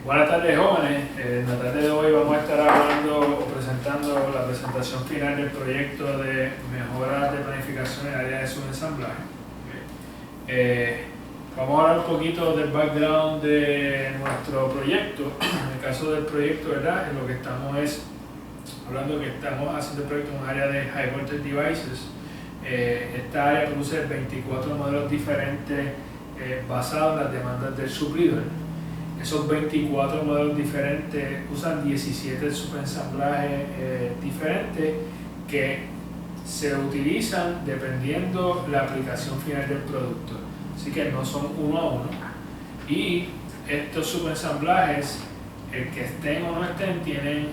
Buenas tardes, jóvenes. En la tarde de hoy vamos a estar hablando o presentando la presentación final del proyecto de mejoras de planificación en el área de subensamblaje. Vamos a hablar un poquito del background de nuestro proyecto. En el caso del proyecto, ¿verdad? Lo que estamos es hablando que estamos haciendo el proyecto en un área de High Voltage Devices. Esta área produce 24 modelos diferentes basados en las demandas del suplidor. Esos 24 modelos diferentes usan 17 subensamblajes diferentes que se utilizan dependiendo la aplicación final del producto. Así que no son uno a uno. Y estos subensamblajes, el que estén o no estén, tienen,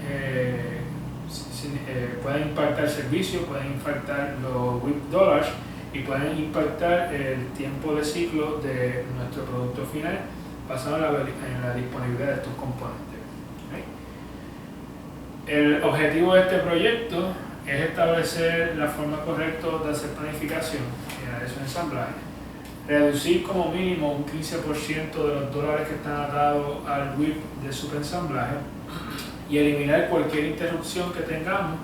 pueden impactar servicios, pueden impactar los WIP dollars y pueden impactar el tiempo de ciclo de nuestro producto final basado en la disponibilidad de estos componentes. El objetivo de este proyecto es establecer la forma correcta de hacer planificación en su ensamblaje, reducir como mínimo un 15% de los dólares que están atados al WIP de subensamblaje y eliminar cualquier interrupción que tengamos,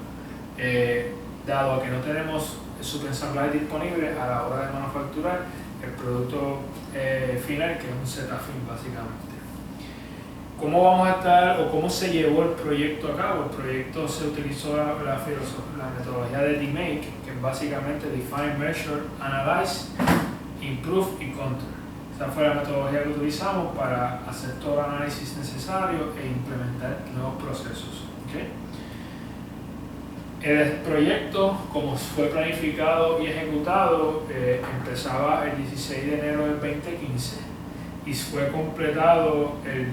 dado a que no tenemos subensamblaje disponible a la hora de manufacturar el producto final, que es un Z-fin básicamente. ¿Cómo vamos a estar o cómo se llevó el proyecto a cabo? El proyecto se utilizó la metodología de DMAIC, que es básicamente Define, Measure, Analyze, Improve y Control. Esa fue la metodología que utilizamos para hacer todo el análisis necesario e implementar nuevos procesos. ¿Okay? El proyecto, como fue planificado y ejecutado, empezaba el 16 de enero del 2015 y fue completado el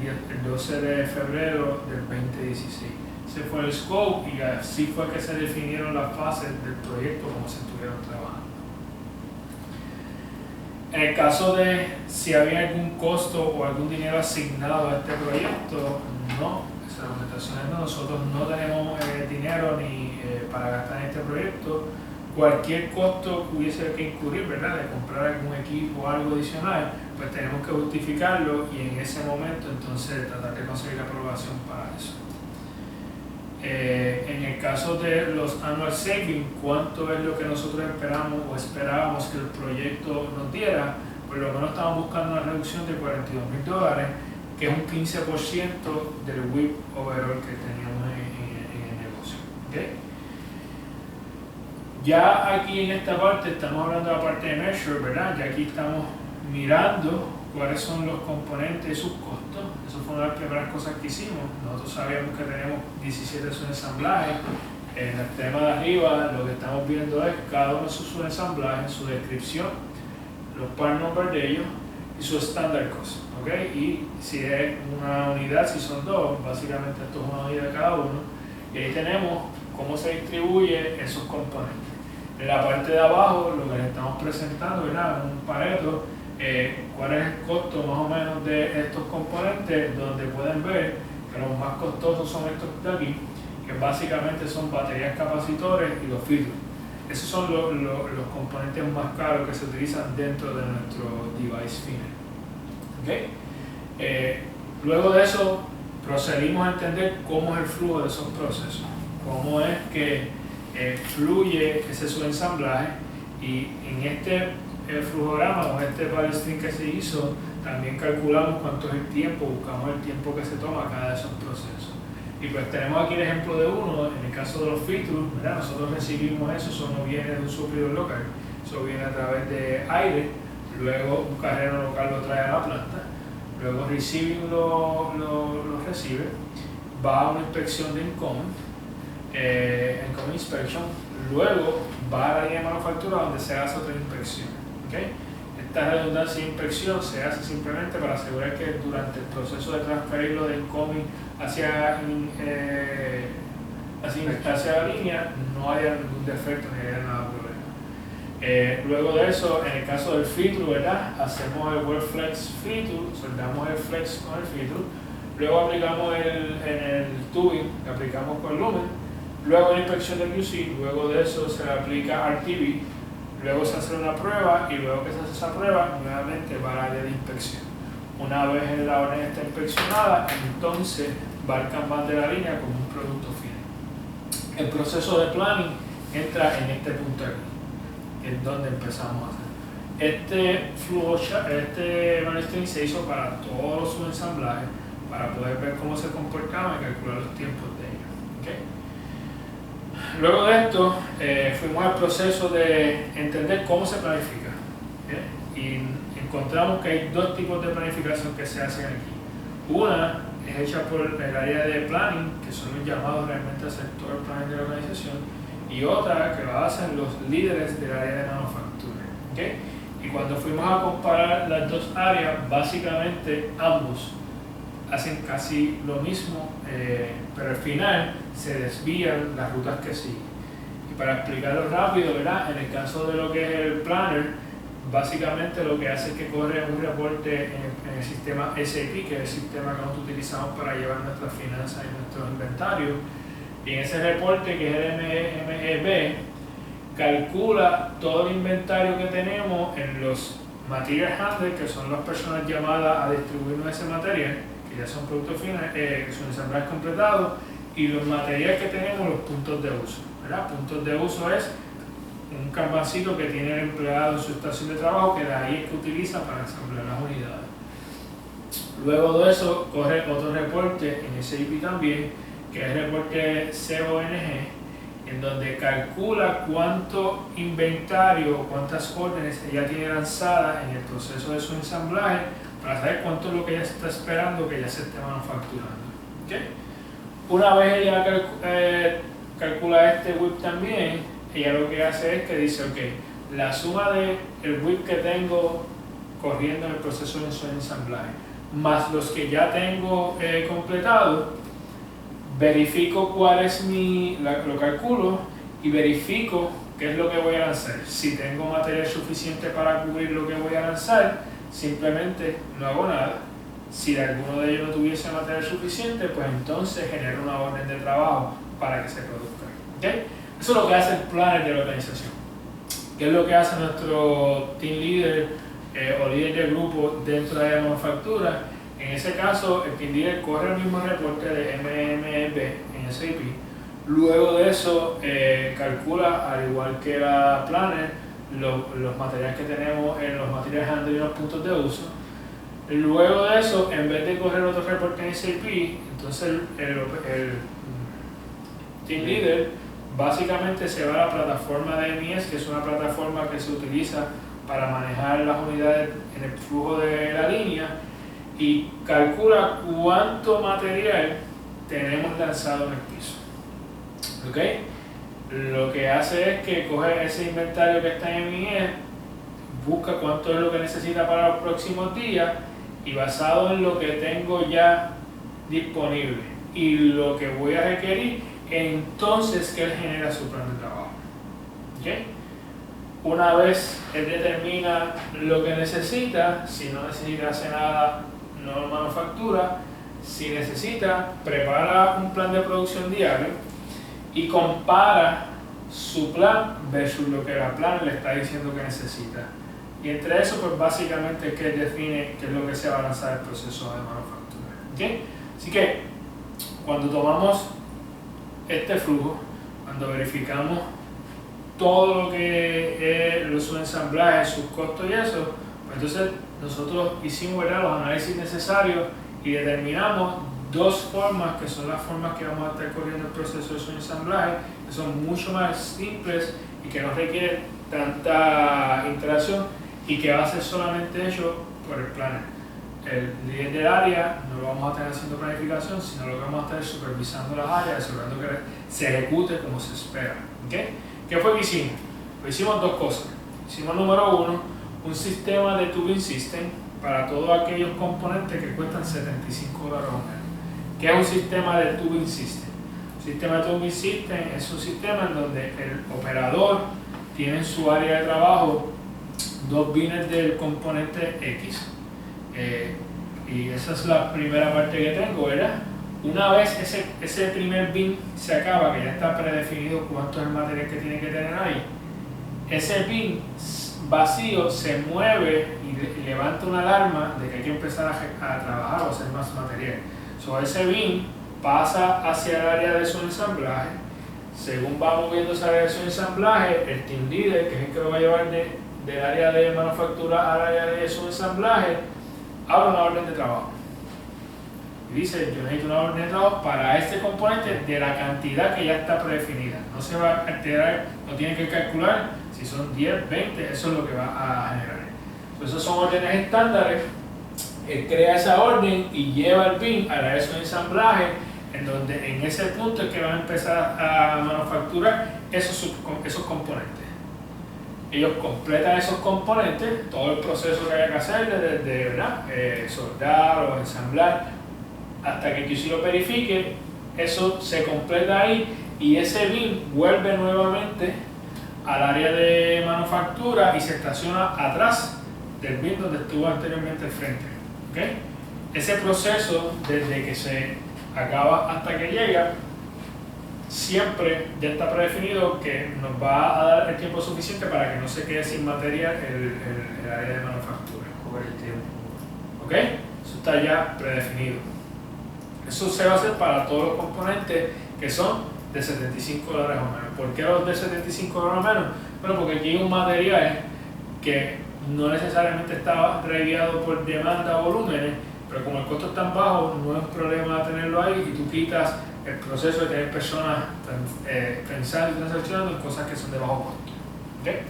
12 de febrero del 2016. Ese fue el scope y así fue que se definieron las fases del proyecto como se estuvieron trabajando. En el caso de si había algún costo o algún dinero asignado a este proyecto, no. Las argumentaciones no, nosotros no tenemos dinero ni para gastar en este proyecto. Cualquier costo que hubiese que incurrir, ¿verdad?, de comprar algún equipo o algo adicional, pues tenemos que justificarlo y en ese momento entonces tratar de conseguir la aprobación para eso. En el caso de los annual savings, ¿cuánto es lo que nosotros esperamos o esperábamos que el proyecto nos diera? Por lo menos estamos buscando una reducción de $42,000, que es un 15% del WIP overall que teníamos en el negocio. ¿Okay? Ya aquí en esta parte estamos hablando de la parte de Measure, ¿verdad? Ya aquí estamos mirando cuáles son los componentes y sus costos. Eso fue una de las primeras cosas que hicimos. Nosotros sabíamos que tenemos 17 subensamblajes. En el tema de arriba lo que estamos viendo es cada uno de sus subensamblajes, su descripción, los part numbers de ellos y su standard cost. ¿Okay? Y si es una unidad, si son dos, básicamente esto es una unidad cada uno. Y ahí tenemos cómo se distribuye esos componentes. En la parte de abajo, lo que les estamos presentando, ¿verdad?, un pareto, cuál es el costo más o menos de estos componentes, donde pueden ver que los más costosos son estos de aquí, que básicamente son baterías capacitores y los filtros. Esos son los componentes más caros que se utilizan dentro de nuestro device final. ¿Okay? Luego de eso, procedimos a entender cómo es el flujo de esos procesos, cómo es que fluye ese subensamblaje, y en este flujograma o este value stream que se hizo, también calculamos cuánto es el tiempo, buscamos el tiempo que se toma cada de esos procesos. Y pues tenemos aquí el ejemplo de uno, en el caso de los filtros, ¿verdad? Nosotros recibimos eso no viene de un suplidor local, eso viene a través de aire, luego un carrero local lo trae a la planta, luego receiving lo recibe, va a una inspección de incoming, inspection, luego va a la línea de manufactura donde se hace otra inspección. ¿Okay? Esta redundancia de inspección se hace simplemente para asegurar que durante el proceso de transferirlo de incoming hacia la línea no haya ningún defecto ni haya nada problema. Luego de eso, en el caso del filtro, ¿verdad?, hacemos el weld flex filtro, soldamos el flex con el filtro, luego aplicamos en el tubing, le aplicamos con lumen. Luego la inspección del QC, luego de eso se le aplica RTV, luego se hace una prueba y luego que se hace esa prueba, nuevamente va al área de inspección. Una vez la orden está inspeccionada, entonces va al Kanban de la línea como un producto final. El proceso de planning entra en este punto aquí, que es donde empezamos a hacer. Este flowchart, este manifesting se hizo para todos sus ensamblajes, para poder ver cómo se comportaban y calcular los tiempos de ellos. ¿Okay? Luego de esto, fuimos al proceso de entender cómo se planifica. ¿Okay? Y encontramos que hay dos tipos de planificación que se hacen aquí. Una es hecha por el área de planning, que son los llamados realmente al sector planning de la organización, y otra que lo hacen los líderes del área de manufactura. ¿Okay? Y cuando fuimos a comparar las dos áreas, básicamente ambos hacen casi lo mismo, pero al final se desvían las rutas que siguen. Y para explicarlo rápido, ¿verdad? En el caso de lo que es el planner, básicamente lo que hace es que corre un reporte en el sistema SAP, que es el sistema que nosotros utilizamos para llevar nuestras finanzas y nuestros inventarios. Y en ese reporte, que es el MEB, calcula todo el inventario que tenemos en los material handlers, que son las personas llamadas a distribuirnos ese material, que ya son productos finales, son ensamblajes completados, y los materiales que tenemos, los puntos de uso, ¿verdad? Puntos de uso es un kanbancito que tiene el empleado en su estación de trabajo, que de ahí es que utiliza para ensamblar las unidades. Luego de eso corre otro reporte en SAP también, que es el reporte CONG, en donde calcula cuánto inventario, cuántas órdenes ella tiene lanzadas en el proceso de su ensamblaje, para saber cuánto es lo que ella está esperando que ya se esté manufacturando. ¿Okay? Una vez ella calcula este WIP también, ella lo que hace es que dice, ok, la suma del WIP que tengo corriendo en el proceso de su ensamblaje, más los que ya tengo completado, verifico cuál es lo calculo y verifico qué es lo que voy a lanzar. Si tengo material suficiente para cubrir lo que voy a lanzar, simplemente no hago nada. Si de alguno de ellos no tuviese material suficiente, pues entonces genero una orden de trabajo para que se produzca. ¿Okay? Eso es lo que hace el planner de la organización. ¿Qué es lo que hace nuestro team leader o líder de grupo dentro de la manufactura? En ese caso, el team leader corre el mismo reporte de MEB en SAP. Luego de eso, calcula, al igual que la planner, los materiales que tenemos en los materiales handling y los puntos de uso. Luego de eso, en vez de correr otro reporte en SAP, entonces el team leader básicamente se va a la plataforma de MES, que es una plataforma que se utiliza para manejar las unidades en el flujo de la línea, y calcula cuánto material tenemos lanzado en el piso. ¿Okay? Lo que hace es que coge ese inventario que está en MES, busca cuánto es lo que necesita para los próximos días, y basado en lo que tengo ya disponible y lo que voy a requerir, entonces que él genera su plan de trabajo. ¿Okay? Una vez él determina lo que necesita, si no necesita hacer nada, no lo manufactura. Si necesita, prepara un plan de producción diario y compara su plan versus lo que la plan le está diciendo que necesita. Y entre eso, pues básicamente es que él define qué es lo que se va a lanzar el proceso de manufactura. ¿Okay? Así que cuando tomamos este flujo, cuando verificamos todo lo que es los ensamblajes, sus costos y eso, pues entonces nosotros hicimos, ¿verdad?, los análisis necesarios y determinamos dos formas, que son las formas que vamos a estar corriendo el proceso de su ensamblaje, que son mucho más simples y que no requieren tanta interacción y que va a ser solamente hecho por el planner. El líder del área no lo vamos a tener haciendo planificación, sino lo que vamos a estar supervisando las áreas, asegurando que se ejecute como se espera. ¿Okay? ¿Qué fue que hicimos? Pues hicimos dos cosas. Hicimos, número uno, un sistema de tubing system para todos aquellos componentes que cuestan $75 mes. ¿Qué es un sistema de tubing system? Un sistema de tubing system es un sistema en donde el operador tiene en su área de trabajo dos bines del componente X. Y esa es la primera parte que tengo, ¿verdad? Una vez ese primer bin se acaba, que ya está predefinido cuánto es el material que tiene que tener ahí, ese bin vacío se mueve y levanta una alarma de que hay que empezar a trabajar o hacer más material. So, ese BIM pasa hacia el área de su ensamblaje. Según va moviéndose al área de su ensamblaje, el team leader, que es el que lo va a llevar del área de manufactura al área de su ensamblaje, abre una orden de trabajo. Y dice, yo necesito una orden de trabajo para este componente de la cantidad que ya está predefinida. No se va a alterar, no tiene que calcular si son 10, 20, eso es lo que va a generar. Entonces, esos son órdenes estándares. Él crea esa orden y lleva el BIM a la área de su ensamblaje, en donde en ese punto es que van a empezar a manufacturar esos componentes. Ellos completan esos componentes, todo el proceso que haya que hacer, desde soldar o ensamblar, hasta que QC lo verifique, eso se completa ahí y ese BIM vuelve nuevamente al área de manufactura y se estaciona atrás del BIM donde estuvo anteriormente al frente. ¿Okay? Ese proceso, desde que se acaba hasta que llega, siempre ya está predefinido que nos va a dar el tiempo suficiente para que no se quede sin material el área de manufactura. Por el tiempo. ¿Ok? Eso está ya predefinido. Eso se va a hacer para todos los componentes que son de $75 o menos. ¿Por qué los de $75 o menos? Bueno, porque aquí hay un material que no necesariamente está reguiado por demanda o volúmenes, pero como el costo es tan bajo, no es un problema tenerlo ahí y tú quitas el proceso de tener personas pensando y transaccionando en cosas que son de bajo costo. ¿Okay?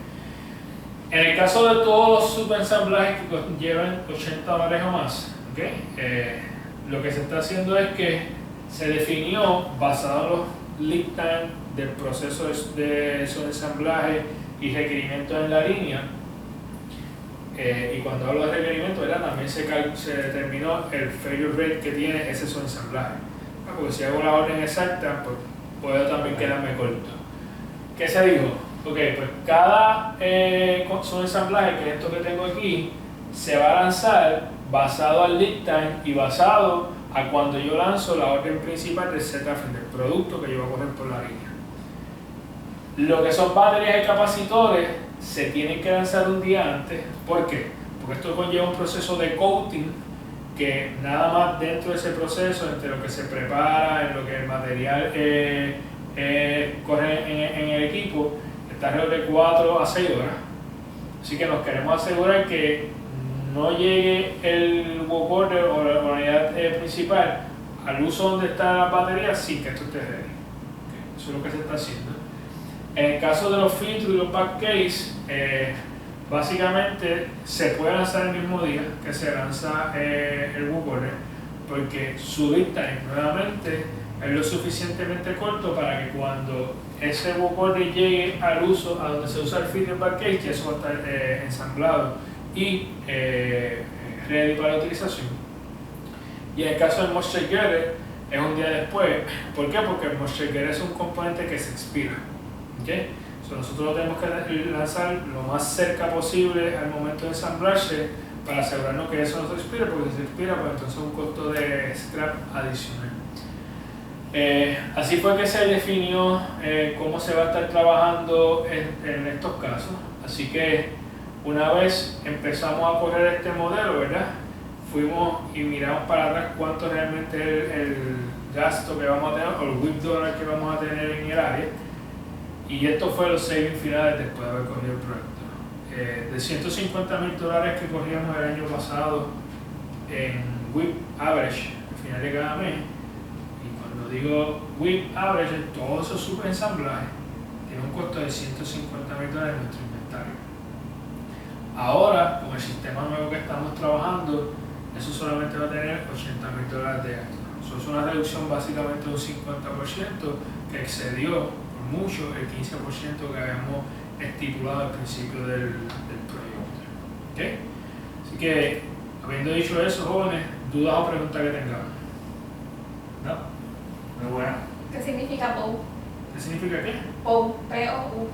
En el caso de todos los subensamblajes que llevan $80 o más, ¿okay? Lo que se está haciendo es que se definió, basado en los lead time del proceso de subensamblaje y requerimientos en la línea, y cuando hablo de requerimiento, también se determinó el failure rate que tiene ese subensamblaje. Porque si hago la orden exacta, pues puedo también quedarme corto. ¿Qué se dijo? Ok, pues cada subensamblaje, que es esto que tengo aquí, se va a lanzar basado al lead time y basado a cuando yo lanzo la orden principal del setup del producto que yo voy a correr por la línea. Lo que son baterías y capacitores se tienen que lanzar un día antes. ¿Por qué? Porque esto conlleva un proceso de coating que nada más dentro de ese proceso, entre lo que se prepara, en lo que el material corre en el equipo, está alrededor de 4 a 6 horas. Así que nos queremos asegurar que no llegue el work order o la unidad principal al uso donde está la batería sin que esto esté ready. Okay. Eso es lo que se está haciendo. En el caso de los filtros y los backcase, básicamente se puede lanzar el mismo día que se lanza el work order, porque su lead time nuevamente es lo suficientemente corto para que cuando ese work order llegue al uso a donde se usa el filtro y el backcase, ya eso va a estar ensamblado y ready para la utilización. Y en el caso del moisture getter es un día después. ¿Por qué? Porque el moisture getter es un componente que se expira. ¿Okay? So, nosotros lo tenemos que lanzar lo más cerca posible al momento de ensamblarse para asegurarnos que eso no se expire, porque si se expira, pues entonces es un costo de scrap adicional. Así fue que se definió cómo se va a estar trabajando en estos casos. Así que una vez empezamos a correr este modelo, ¿verdad? Fuimos y miramos para atrás cuánto realmente es el gasto que vamos a tener o el WIP dólar que vamos a tener en el área. Y esto fue los savings finales después de haber cogido el proyecto. De $150,000 que cogíamos el año pasado en WIP average al final de cada mes, y cuando digo WIP average, todos esos subensamblajes tienen un costo de $150,000 en nuestro inventario. Ahora, con el sistema nuevo que estamos trabajando, eso solamente va a tener $80,000 de gasto. Eso es una reducción básicamente de un 50% que excedió mucho el 15% que habíamos estipulado al principio del proyecto. ¿Okay? Así que, habiendo dicho eso, jóvenes, dudas o preguntas que tengan. ¿No? Muy bueno. ¿Qué significa POU? ¿Qué significa qué? POU, P-O-U.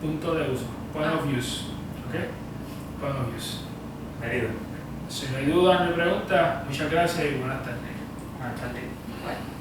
Punto de uso, point of use. ¿Okay? Point of use. Merido. Si no hay dudas ni preguntas, muchas gracias y buenas tardes. Buenas tardes. Bueno.